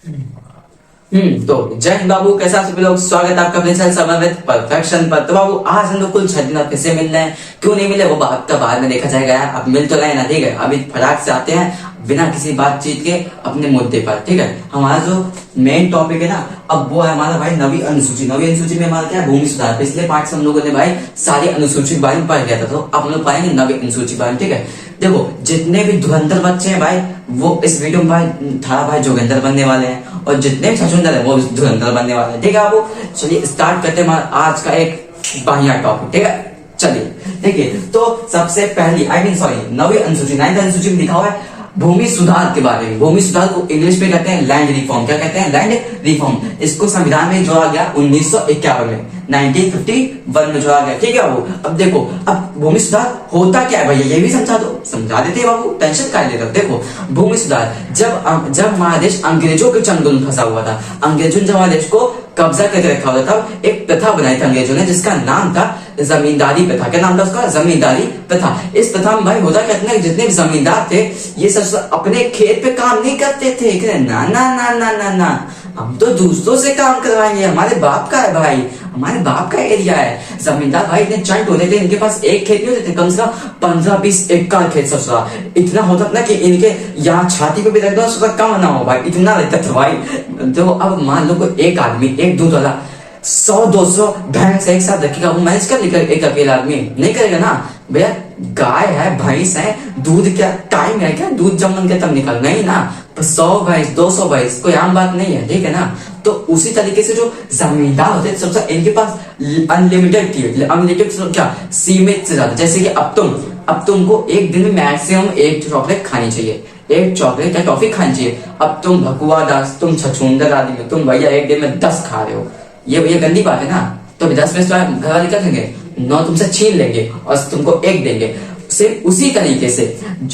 तो जय हिंद बाबू, कैसा आप सभी लोग। स्वागत है आपका अपने चैनल समर विद परफेक्शन पर। तो बाबू आज हम लोग कुल 6 दिन फिर से मिल रहे हैं। क्यों नहीं मिले वो बात तो बाद में देखा जाएगा। अब मिल तो रहे ना, ठीक है। अभी फटाक से आते हैं बिना किसी बातचीत के अपने मुद्दे पर, ठीक है। हमारा जो मेन टॉपिक है ना, अब वो है हमारा भाई नवी अनुसूची। नवी अनुसूची में हमारा क्या है, भूमि सुधार। पिछले पार्ट से हम लोगों ने भाई सारी अनुसूची के बारे में पढ़ लिया था, तो अब हम लोग पाएंगे नवी अनुसूची के बारे में, ठीक है। देखो जितने भी धुरंधर बच्चे हैं भाई, वो इस वीडियो में भाई थारा भाई जोगिंदर बनने वाले हैं, और जितने भी छछूंदर है वो धुरंधर बनने वाले हैं, ठीक है। आपको चलिए स्टार्ट करते हैं आज का एक बढ़िया टॉपिक, ठीक है। चलिए देखिए, तो सबसे पहली नवी अनुसूची 9th अनुसूची में लिखा हुआ है भूमि सुधार के बारे में। भूमि सुधार को इंग्लिश में कहते हैं लैंड रिफॉर्म। क्या कहते हैं? Land reform. इसको संविधान में जोड़ा गया 1951 में, 1951 में जोड़ा गया, ठीक है बाबू। अब देखो, अब भूमि सुधार होता क्या है भैया, ये भी समझा दो। समझा देते हैं बाबू, टेंशन का लेते हो। देखो भूमि सुधार, जब हमारा देश अंग्रेजों के चंगुल में फंसा हुआ था, अंग्रेजों ने जब हमारे देश को कब्जा करके रखा हुआ था, तब एक प्रथा बनाई थी अंग्रेजों ने, जिसका नाम था जमींदारी प्रथा। क्या नाम था उसका? जमींदारी प्रथा। इस प्रथा में भाई होता क्या था, जितने भी जमींदार थे ये सब अपने खेत पे काम नहीं करते थे। ना ना ना ना ना ना, हम तो दूसरों से काम करवाएंगे, हमारे बाप का है भाई, हमारे बाप का एरिया है। जमींदार भाई इतने चंट होते थे, इनके पास एक खेत नहीं होते थे, कम से कम 15-20 एकड़ खेत ससुरा। इतना होता था कि इनके यहाँ छाती पे भी रख दो ससुरा कम ना हो भाई, इतना रहता था भाई। तो अब मान लो कोई एक आदमी, एक दूध वाला 100-200 भैंस एक साथ रखेगा, वो मैनेज कर लेकर एक अकेला आदमी नहीं करेगा ना भैया। गाय है, भैंस है, दूध क्या टाइम है क्या? दूध जब मन के तब निकल नहीं ना। 100 भैंस 200 भैंस कोई आम बात नहीं है, ठीक है ना। तो उसी तरीके से जो जमींदार होते हैं सबसे, इनके पास अनलिमिटेड थी। अनलिमिटेड क्या? सीमित से ज्यादा। जैसे कि अब तुमको एक दिन में मैक्सिमम एक चॉकलेट खानी चाहिए, एक चॉकलेट या टॉफी खानी चाहिए। अब तुम भकुआ दास, तुम छछूंदर आदमी, तुम भैया एक दिन में 10 खा रहे हो, ये भैया गंदी बात है ना। तो 10 में घर वाले क्या करेंगे? 9 तुमसे छीन लेंगे और तुमको एक देंगे। सिर्फ उसी तरीके से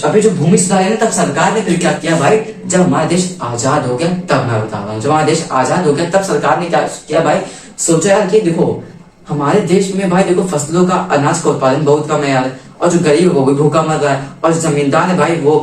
अभी जो भूमि सुधार है ना, तब सरकार ने फिर क्या किया भाई, जब हमारा देश आजाद हो गया, तब मैं बता रहा हूँ, जब हमारा देश आजाद हो गया तब सरकार ने क्या किया भाई, सोचा यार कि देखो हमारे देश में भाई देखो फसलों का, अनाज का उत्पादन बहुत कम है यार, और जो गरीब है वो भी भूखा मर रहा है, और जमींदार है भाई वो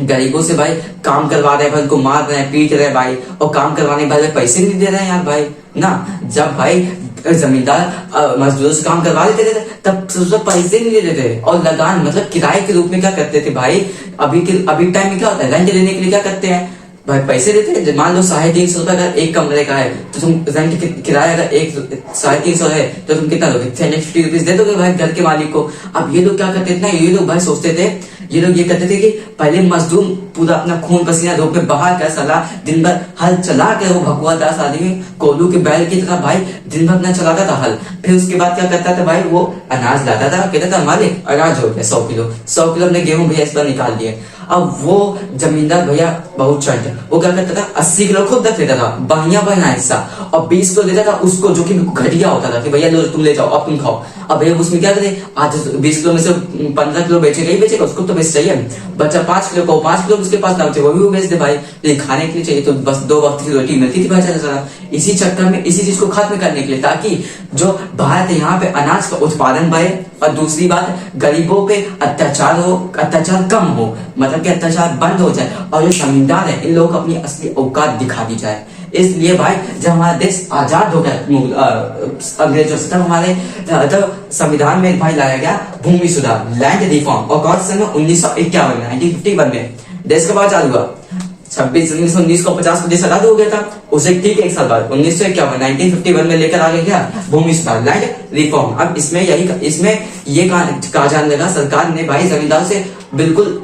गरीबों से भाई काम करवा रहे हैं भाई, उनको मार रहे हैं, पीट रहे हैं भाई, और काम करवाने के बाद पैसे नहीं दे रहे हैं यार भाई ना। जब भाई जमींदार मजदूरों से काम करवा लेते थे तब पैसे नहीं देते थे, और लगान मतलब किराए के रूप में क्या करते थे भाई, अभी टाइम में क्या होता है, रेंट लेने के लिए क्या करते हैं भाई, पैसे देते हैं। मान लो 350 रुपए अगर एक कमरे का है, तो तुम रेंट किराया अगर 350 है, तो तुम कितना दोगे? 350 रुपीज दे दोगे भाई घर के मालिक को। अब ये लोग क्या करते थे ना, ये लोग भाई सोचते थे, ये लोग ये कहते थे कि पहले मजदूर पूरा अपना खून पसीना धूप में बहा कर साला दिन भर हल चला के, वो भगवा दास आदमी कोलू के बैल की तरह भाई दिन भर अपना चलाता था हल। फिर उसके बाद क्या करता था भाई, वो अनाज लाता था, कहता था मालिक अनाज हो गया 100 किलो अपने गेहूं भैया इस पर निकाल दिए। अब वो जमींदार भैया बहुत चंट, वो क्या करता था 80 किलो खुद रख लेता था, बढ़िया हिस्सा, और 20 किलो देता था उसको, जो कि घटिया होता था कि भैया लो तुम ले जाओ अब तुम खाओ। अब भैया उसमें क्या करे, आज 20 किलो में से 15 किलो बेचेगा ही बेचेगा, उसको तो बेच चाहिए। बच्चा 5 किलो को 5 किलो उसके पास ना बचे वो भी वो बेच दे भाई, लेकिन खाने के लिए चाहिए तो बस 2 वक्त की रोटी मिलती थी भाई सारा। इसी चक्कर में इसी चीज को खत्म करने के लिए, ताकि जो भारत है यहाँ पे अनाज का उत्पादन बढ़े, और दूसरी बात गरीबों पे अत्याचार कम हो, मतलब कि अत्याचार बंद हो जाए, और जो जमींदार है इन लोगों को अपनी असली औकात दिखा दी जाए। इसलिए भाई जब हमारा देश आजाद हो गया अंग्रेजों से, तब हमारे संविधान में भाई लाया गया भूमि सुधार, लैंड रिफॉर्म। और कौन से 1951 में, 1951 में देश का बाद चालू हुआ। 26 जनवरी 1919 को 50 को देश आजाद हो गया था, उसे ठीक एक साल बाद 1951 में लेकर आ गया भूमि सुधार, लैंड रिफॉर्म। अब इसमें ये कहा जाने लगा, सरकार ने भाई जमींदार से बिल्कुल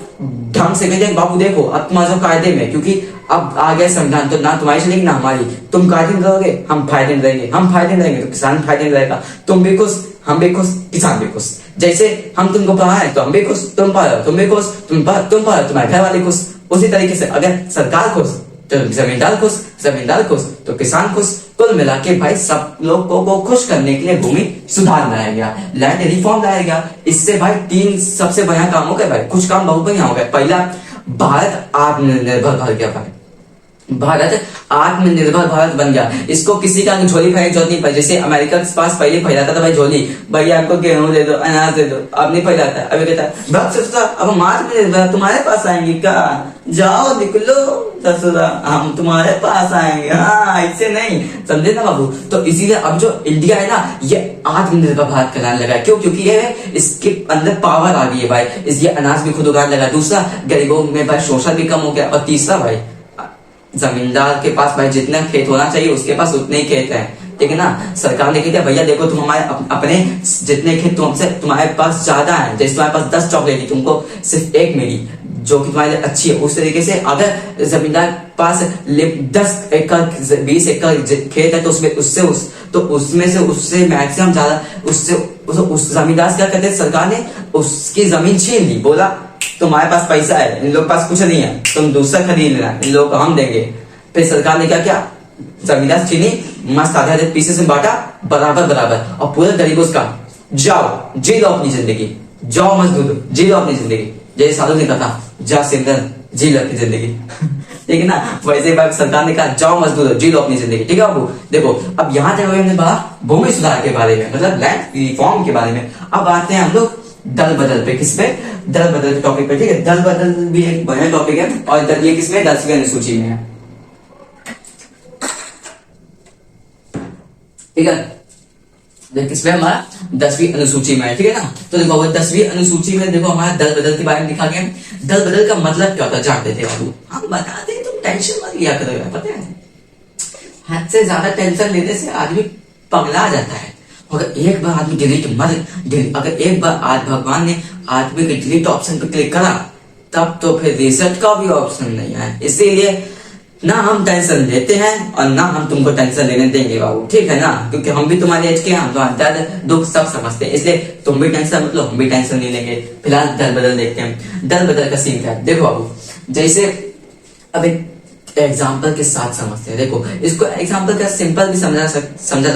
ढंग से कह बाबू देखो अब तुम आ जाओ कायदे में, क्योंकि अब आ गया संविधान, तो ना तुम्हारी चलेगी ना हमारी, तुम कायदे में रहोगे हम फायदे में रहेंगे, हम फायदे में रहेंगे तो किसान फायदे में रहेगा, तुम भी खुश हम भी खुश किसान भी खुश। जैसे हम तुमको पढ़ाए तो हम भी खुश, तुम पढ़ो तुम भी खुश, तुम पढ़ो तुम्हारे घर वाले खुश। उसी तरीके से अगर सरकार खुश तो जमींदार खुश तो किसान खुश। कुल मिला के भाई सब लोगों को खुश करने के लिए भूमि सुधार लाया गया, लैंड रिफॉर्म लाया गया। इससे भाई 3 सबसे बढ़िया काम हो गए भाई, कुछ काम बहुत बढ़िया हो गए। पहला, भारत आत्मनिर्भर हो गया भाई, भारत आत्मनिर्भर भारत बन गया। इसको किसी का झोली भरने की जरूरत नहीं पड़ी। जैसे अमेरिका के पास पहले फैलाता था भाई झोली, भैया हमको गेहूं दे दो, अनाज दे दो, अब नहीं फैलाता। अभी कहता है भक्त ससुरा अब हम आत्मनिर्भर तुम्हारे पास आएंगे क्या, जाओ निकलो ससुरा हम तुम्हारे पास आएंगे। हाँ ऐसे नहीं, समझे ना बाबू। तो इसीलिए अब जो इंडिया है ना ये आत्मनिर्भर भारत कहलाने लगा। क्यों? क्योंकि ये इसके अंदर पावर आ गई है भाई, इसलिए अनाज भी खुद उगाने लगा। दूसरा, गरीबों में भाई शोषण भी कम हो गया। और तीसरा भाई, जमींदार के पास भाई जितना खेत होना चाहिए उसके पास उतने ही खेत हैं, ठीक है ना। सरकार ने कह दिया भैया देखो तुम हमारे अपने जितने खेत तुमसे तुम्हारे पास ज्यादा है, जैसे तुम्हारे पास 10 चॉकलेट थी तुमको सिर्फ एक मिली जो कि तुम्हारे लिए अच्छी है। उस तरीके से अगर जमींदार पास 10 एकड़ 20 एकड़ खेत है तो उसमें से उससे मैक्सिमम ज्यादा उससे उस जमींदार से क्या कहते हैं, सरकार ने उसकी जमीन छीन ली। बोला तुम्हारे पास पैसा है, इन लोग पास कुछ नहीं है, तुम दूसरा खरीद लेना, इन लोगों को हम देंगे। फिर सरकार ने क्या किया, जमींदार चीनी मस्त आधे आधे पीसेस में बांटा बराबर बराबर, और पूरे गरीबों का जाओ जी लो अपनी जिंदगी, जाओ मजदूर जी लो अपनी जिंदगी। जैसे साधु ने कहा जा सिमरन जी लो अपनी जिंदगी ठीक है ना, वैसे ही सरकार ने कहा जाओ मजदूर जी लो अपनी जिंदगी। ठीक है बाबू, देखो अब यहाँ तक हमने बात भूमि सुधार के बारे में, मतलब लैंड रिफॉर्म के बारे में। अब आते हैं हम लोग दल बदल पे, किस पे, दल बदल के टॉपिक पे। ठीक है, दल बदल भी एक बढ़िया टॉपिक है, और ये किसमें, 10वीं अनुसूची में है। ठीक है, किसमें, हमारा 10वीं अनुसूची में है। ठीक है ना, तो देखो 10वीं अनुसूची में देखो हमारा दल बदल के बारे में लिखा गया। दल बदल का मतलब क्या होता है जानते थे बाबू, हम बताते हैं, तुम टेंशन मत लिया करो। पता है हद से ज्यादा टेंशन लेने से आदमी पगला जाता है। अगर एक बार आदमी अगर एक बार आज भगवान ने आदमी के डिलीट ऑप्शन पे क्लिक करा तब तो फिर रिसेट का भी ऑप्शन नहीं है। इसीलिए ना हम टेंशन लेते हैं और ना हम तुमको टेंशन लेने देंगे बाबू, ठीक है ना, क्योंकि हम भी तुम्हारे एज के हैं, हम तुम्हारा दर्द दुख सब समझते हैं, इसलिए तुम भी टेंशन मत लो, हम भी टेंशन नहीं लेंगे। फिलहाल दल बदल देखते हैं। दल बदल का सीन क्या है, देखो बाबू, जैसे अब एक एग्जाम्पल के साथ समझते हैं। देखो इसको एग्जाम्पल का सिंपल भी समझा जा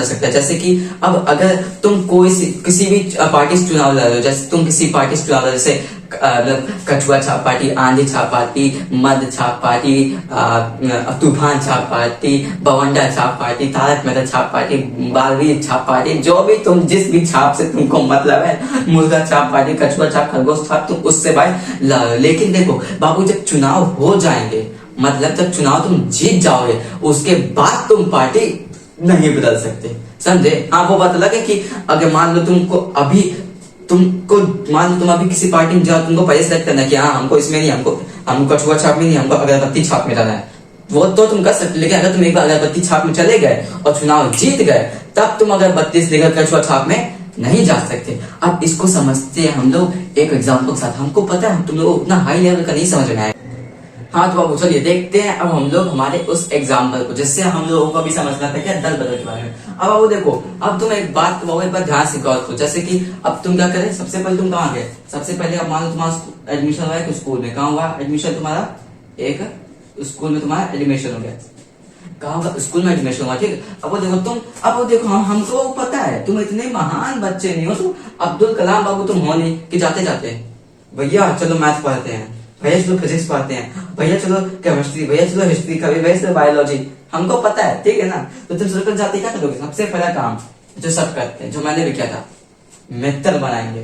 सकता है। जैसे कि अब अगर तुम किसी भी पार्टी से चुनाव लड़ रहे हो, जैसे तुम किसी पार्टी से चुनाव लड़ रहे, जैसे कछुआ छाप पार्टी, आंधी छाप पार्टी, मद छाप पार्टी, तूफान छाप पार्टी, बवंडा छाप पार्टी, तारक मेहता छाप पार्टी, बालवीर छाप पार्टी, जो भी तुम जिस भी छाप से तुमको मतलब है, मुर्गा छाप पार्टी, कछुआ छाप, खरगोश छाप, तुम उससे भाई। लेकिन देखो बाबू जब चुनाव हो जाएंगे, मतलब जब चुनाव तुम जीत जाओगे उसके बाद तुम पार्टी नहीं बदल सकते, समझे। हाँ वो बात अलग है कि अगर मान लो तुम अभी किसी पार्टी में जाओ, तुमको पहले सेलेक्ट करना है कि हाँ हमको इसमें नहीं, हमको कछुआ छाप में नहीं, हमको अगरबत्ती छाप में जाना है, वो तो तुम कर सकते। लेकिन अगर तुम एक बार अगरबत्ती छाप में चले गए और चुनाव जीत गए तब तुम अगरबत्ती से लेकर कछुआ छाप में नहीं जा सकते। अब इसको समझते हैं हम लोग एक एग्जाम्पल के साथ। हमको पता है तुम लोग उतना हाई लेवल का नहीं समझ में आए। हाँ तो अब चलिए देखते हैं अब हम लोग हमारे उस एग्जाम्पल को, जिससे हम लोगों को भी समझना था क्या दल बदल के बारे में। अब वो देखो, अब तुम एक बात एक बार ध्यान से गौर करो। जैसे कि अब तुम क्या करें, सबसे पहले तुम कहाँ गए, सबसे पहले अब मान लो तुम्हारा एडमिशन हुआ है स्कूल में। कहाँ हुआ एडमिशन तुम्हारा, एक स्कूल में तुम्हारा एडमिशन हो गया। कहाँ होगा, स्कूल में एडमिशन हुआ, ठीक। अब वो देखो हमको पता है तुम इतने महान बच्चे नहीं हो, तुम अब्दुल कलाम बाबू तुम हो नहीं कि जाते जाते भैया चलो मैथ पढ़ते हैं, भैया चलो फिजिक्स पढ़ते हैं, भैया चलो केमिस्ट्री, भैया चलो हिस्ट्री का, भैया चलो बायोलॉजी, हमको पता है, ठीक है ना। तो तुम सर्कल जाते क्या करोगे, सबसे पहला काम जो सब करते हैं, जो मैंने भी किया था, मित्र बनाएंगे।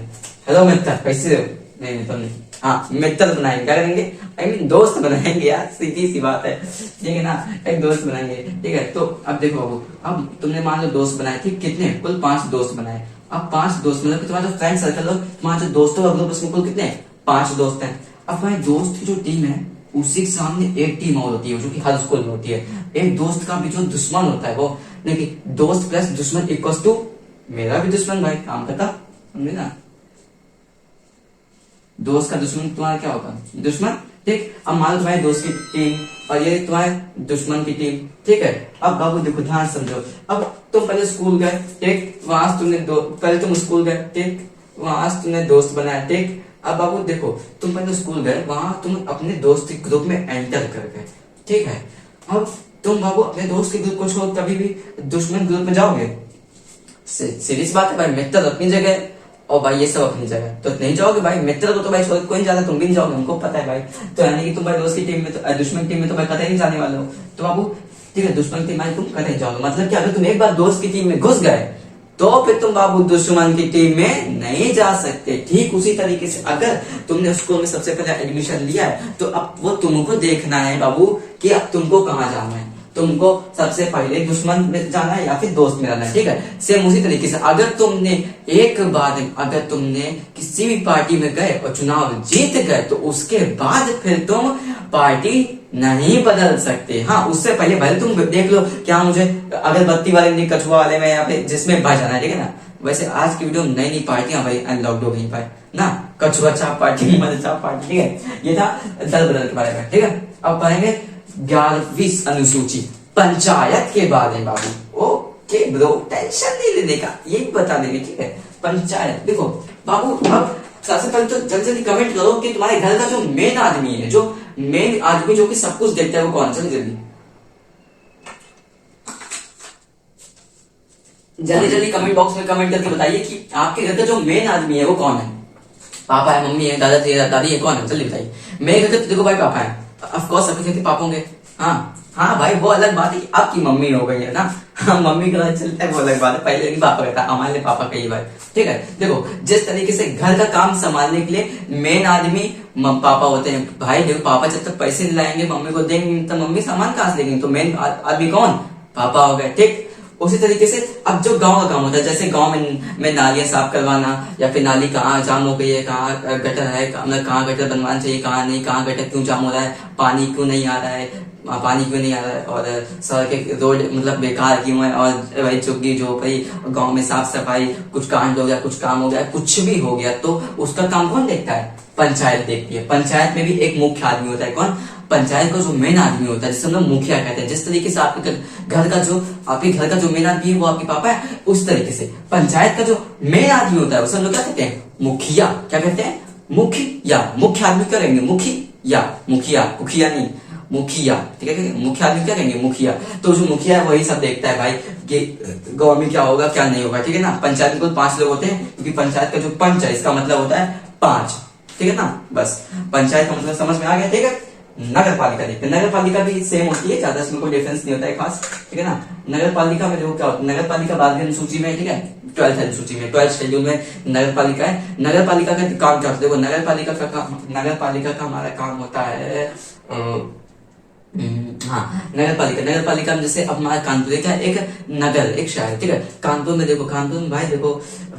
हेलो मित्र कैसे हो, नहीं तुम नहीं, हाँ मित्र बनाएंगे। क्या करेंगे, आई मीन दोस्त बनाएंगे यार, सीधी सी बात है, ठीक है ना, एक दोस्त बनाएंगे, ठीक है। तो अब देखो बाबू, अब तुमने मान लो दोस्त बनाए, ठीक, कितने, कुल 5 दोस्त बनाए। अब 5 दोस्त मतलब तुम्हारा जो फ्रेंड सर्कल हो, तुम्हारा जो दोस्तों का ग्रुप, उसमें कुल कितने, 5 दोस्त हैं। अब भाई दोस्त की जो टीम है उसी के सामने एक टीम और होती है जो कि हर स्कूल में होती है। एक दोस्त का भी जो दुश्मन होता है वो, लेकिन दोस्त प्लस दुश्मन इक्वल्स टू मेरा भी दुश्मन भाई, काम करता, समझे ना। दोस्त का दुश्मन तुम्हारा क्या होगा, दुश्मन, ठीक। अब मान लो तुम्हारे दोस्त की टीम और ये तुम्हारे दुश्मन की टीम, ठीक है। अब बाबू देखो ध्यान समझो, अब तुम पहले स्कूल गए, ठीक, वहां तुमने पहले तुम स्कूल गए, ठीक, वहां तुमने दोस्त बनाया, ठीक। अब बाबू देखो तुम पहले स्कूल गए, वहां तुम अपने दोस्त के ग्रुप में एंटर कर गए, ठीक है। अब तुम बाबू अपने दोस्त के ग्रुप को छोड़ कभी भी दुश्मन ग्रुप में जाओगे, सीरियस बात है भाई। मित्र अपनी जगह, और भाई ये सब अपनी जगह तो नहीं जाओगे भाई, मित्र को तो भाई छोड़ कोई नहीं जाता, तुम भी नहीं जाओगे, हमको पता है भाई। तो यानी कि तुम भाई दोस्त की टीम में तो दुश्मन टीम में तो भाई कतई नहीं जाने वाले हो। तो बाबू ठीक है, दुश्मन की टीम में तुम कतई जाओगे, मतलब कि अगर तुम एक बार दोस्त की टीम में घुस गए तो फिर तुम बाबू दुश्मन की टीम में नहीं जा सकते। ठीक उसी तरीके से अगर तुमने स्कूल में सबसे पहले एडमिशन लिया है तो अब वो तुमको देखना है बाबू कि अब तुमको कहाँ जाना है, तुमको सबसे पहले दुश्मन में जाना है या फिर दोस्त में जाना है। ठीक है, सेम उसी तरीके से अगर तुमने एक बार अगर तुमने किसी भी पार्टी में गए और चुनाव जीत गए तो उसके बाद फिर तुम पार्टी नहीं बदल सकते। हाँ, उससे पहले भले तुम देख लो क्या मुझे अगरबत्ती वाले नहीं, कछुआ वाले में या फिर जिसमें भाई जाना है। ठीक है ना, वैसे आज की वीडियो में नई नई पार्टियां भाई अनलॉक्ड हो गई भाई ना, कछुआ चाप पार्टी, मदर चाप पार्टी। ठीक है, ये था दल बदल के बारे में। ठीक है, अब पढ़ेंगे 11वीं अनुसूची पंचायत के बारे में बाबू। ओके ब्रो, टेंशन नहीं लेने का, ये बता देंगे। ठीक है, पंचायत देखो बाबू, अब सबसे पहले तो जल्दी जल्दी कमेंट करो कि तुम्हारे घर का जो मेन आदमी है, जो मेन आदमी जो कि सब कुछ देखता है वो कौन। जल्दी जल्दी जल्दी जल्दी कमेंट बॉक्स में कमेंट करके बताइए कि आपके घर का जो मेन आदमी है वो कौन है। पापा है, मम्मी है, दादी है, कौन है? जल्दी बताइए। मेरे घर का देखो भाई पापा है, ऑफ कोर्स सबके घर के पापा होंगे। हाँ हाँ भाई, वो अलग बात है कि आपकी मम्मी हो गई है ना, हाँ, मम्मी का चलता है वो अलग बात है, पहले नहीं पापा का था, हमारे लिए पापा का ही भाई। ठीक है, देखो जिस तरीके से घर का काम संभालने के लिए मेन आदमी पापा होते हैं भाई। देखो पापा जब तक पैसे नहीं लाएंगे मम्मी को देंगे तो मम्मी सामान कहां से देंगे, तो मेन आदमी कौन? पापा हो गए। ठीक, उसी तरीके से अब जो गांव का काम होता है, जैसे गांव में नालियां साफ करवाना या फिर नाली कहाँ जाम हो गई है, कहाँ गटर है, मतलब कहाँ गटर बनवाना चाहिए, कहाँ नहीं, कहाँ गटर क्यों जाम हो रहा है, पानी क्यों नहीं आ रहा है, पानी क्यों नहीं आ रहा है, और सड़क रोड मतलब बेकार क्यों है, और भाई चुग्गी जो भाई गांव में साफ सफाई कुछ कांड हो गया, कुछ काम हो गया, कुछ भी हो गया तो उसका काम कौन देखता है? पंचायत देखती है। पंचायत में भी एक मुख्य आदमी होता है, कौन? पंचायत का जो मेन आदमी होता है, जिसे हम लोग मुखिया कहते हैं। जिस तरीके से आपके घर का जो मेन आदमी है वो आपके पापा है, उस तरीके से पंचायत का जो मेन आदमी होता है उसे हम लोग क्या कहते हैं? मुखिया। क्या कहते हैं? मुखिया। मुख्य आदमी क्या कहेंगे? मुखिया। मुखिया नहीं, मुखिया। ठीक है, मुख्य आदमी क्या कहेंगे? मुखिया। तो जो मुखिया है वही सब देखता है भाई कि गांव में क्या होगा क्या नहीं होगा। ठीक है ना, पंचायत में कुल 5 लोग होते हैं, क्योंकि पंचायत का जो पंच है इसका मतलब होता है 5। ठीक है ना, बस पंचायत का मतलब समझ में आ गया। ठीक है, नगर पालिका देखते हैं। नगर पालिका भी सेम होती है, ज्यादा इसमें कोई डिफरेंस नहीं होता है खास। ठीक है ना, नगर पालिका में देखो क्या होता है, नगर पालिका 12वीं अनुसूची में, ठीक है, 12th अनुसूची में, 12th शेड्यूल में नगर पालिका है। नगर पालिका का काम क्या होता है? देखो नगर पालिका का हमारा काम होता है हाँ, नगर पालिका में जैसे अब हमारा कानपुर का एक नगर, एक शहर। ठीक है, कानपुर में देखो, कानपुर में भाई देखो,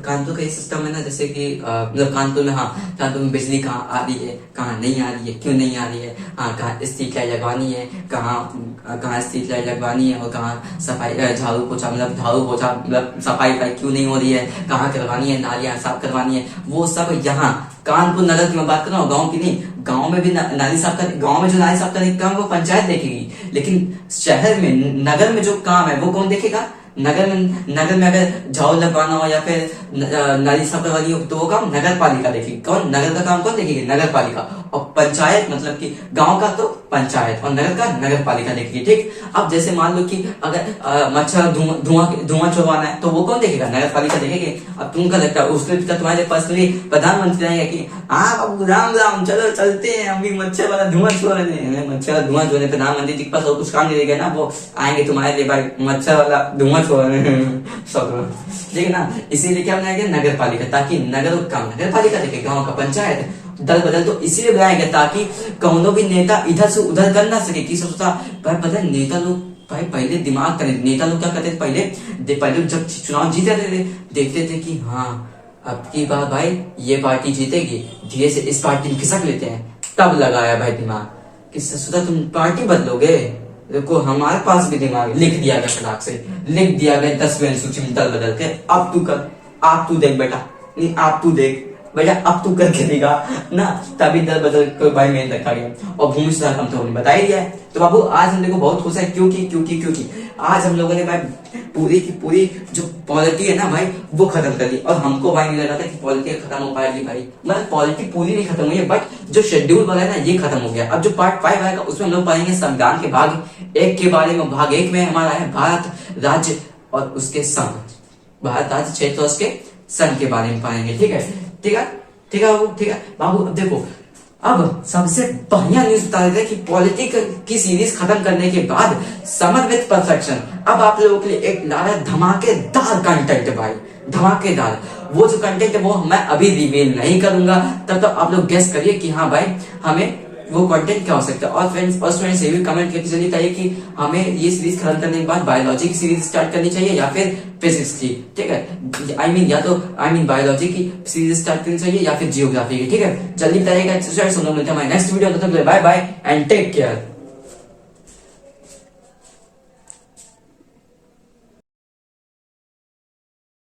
कानपुर का ये सिस्टम है ना, जैसे कि मतलब कानपुर में, हाँ, कानपुर में बिजली कहाँ आ रही है, कहाँ नहीं आ रही है, क्यों नहीं आ रही है, हाँ, कहाँ स्ट्रीट लाइट लगवानी है, कहाँ स्ट्रीट लाइट लगवानी है, और कहाँ सफाई झाड़ू पोछा मतलब सफाई क्यों नहीं हो रही है, कहाँ करवानी है, नालियां साफ करवानी है, वो सब यहाँ कानपुर नगर की मैं बात कर रहा हूँ, गाँव की नहीं। गांव में भी नाली साफ कर, गांव में जो नाली साफ करने का काम वो पंचायत देखेगी, लेकिन शहर में, नगर में जो काम है वो कौन देखेगा? नगर में अगर झाड़ू लगवाना हो या फिर नाली साफ करवानी हो तो वो काम नगर पालिका देखेगी। कौन? नगर का काम कौन देखेगी? नगर पालिका। और पंचायत मतलब कि गांव का तो पंचायत, और नगर का नगर पालिका देखेगी। ठीक, अब जैसे मान लो कि अगर मच्छर धुआं छुड़वाना है तो वो कौन देखेगा? नगर पालिका देखेगी। अब तुम क्या लगता है उसके पिता तुम्हारे पर्सनली प्रधानमंत्री रहेंगे कि हाँ बाबू राम राम चलो चलते हैं, हम भी मच्छर वाला धुआं छुड़ाने, मच्छर वाला धुआं छुड़ाने प्रधानमंत्री जी के पास और कुछ काम नहीं रहेगा ना, वो आएंगे तुम्हारे लिए भाई मच्छर वाला धुआं छुड़ाने। ठीक है ना, इसीलिए क्या बनाया गया? नगर पालिका, ताकि नगर का नगर पालिका देखे, गाँव का पंचायत। दल बदल तो इसीलिए बनाया गया ताकि कौनो भी नेता इधर से उधर कर ना सके। किस सोचता भाई, पता है नेता लोग भाई पहले दिमाग करें, नेता लोग क्या करते थे पहले जब चुनाव जीते थे देखते थे कि हाँ अब की बार भाई ये पार्टी जीतेगी, धीरे से इस पार्टी में खिसक लेते हैं, तब लगाया भाई दिमाग कि सोचा तुम पार्टी बदलोगे। देखो हमारे पास भी दिमाग, लिख दिया गया फटाक से, लिख दिया गया 10वीं अनुसूची में दल बदल के, अब तू कर, आप तू देख बेटा, नहीं आप तू देख भैया, अब तू करके देगा ना, तभी दल बदल को भाई मेन रखा गया। और भूमि सुधार हम तो बता ही दिया है। तो बाबू आज हम देखो बहुत खुश है, क्योंकि आज हम लोगों ने भाई पूरी की पूरी जो पॉलिटी है ना भाई वो खत्म कर दी। और हमको भाई नहीं लगा था कि पॉलिटी खत्म हो पाएगी भाई, मतलब पॉलिटी पूरी नहीं खत्म हुई है, बट जो शेड्यूल वाला है ना ये खत्म हो गया। अब जो पार्ट 5 आएगा उसमें हम लोग पढ़ेंगे संविधान के भाग 1 के बारे में। भाग 1 में हमारा है भारत राज्य और उसके संघ, भारत राज्य क्षेत्र और उसके सन के बारे में पढ़ेंगे। ठीक है ठीक है ठीक है बाबू, ठीक है बाबू। अब देखो, अब सबसे बढ़िया न्यूज बता देते हैं कि पॉलिटिक की सीरीज खत्म करने के बाद समर विथ परफेक्शन अब आप लोगों के लिए एक ला रहा है धमाकेदार कंटेंट भाई, धमाकेदार। वो जो कंटेंट है वो मैं अभी रिवील नहीं करूंगा, तब तो आप लोग गेस करिए कि हाँ भाई हमें वो कंटेंट क्या हो सकता है। और फ्रेंड्स ये भी कमेंट करके जल्दी बताइए कि हमें ये सीरीज खत्म करने के बाद बायोलॉजी की सीरीज स्टार्ट करनी चाहिए या फिर फिजिक्स की। ठीक है, आई मीन बायोलॉजी की सीरीज स्टार्ट करनी चाहिए या फिर जियोग्राफी की। ठीक है, जल्दी बताइएगा। मिलते हैं हमारे नेक्स्ट वीडियो, तब तक bye bye and take care.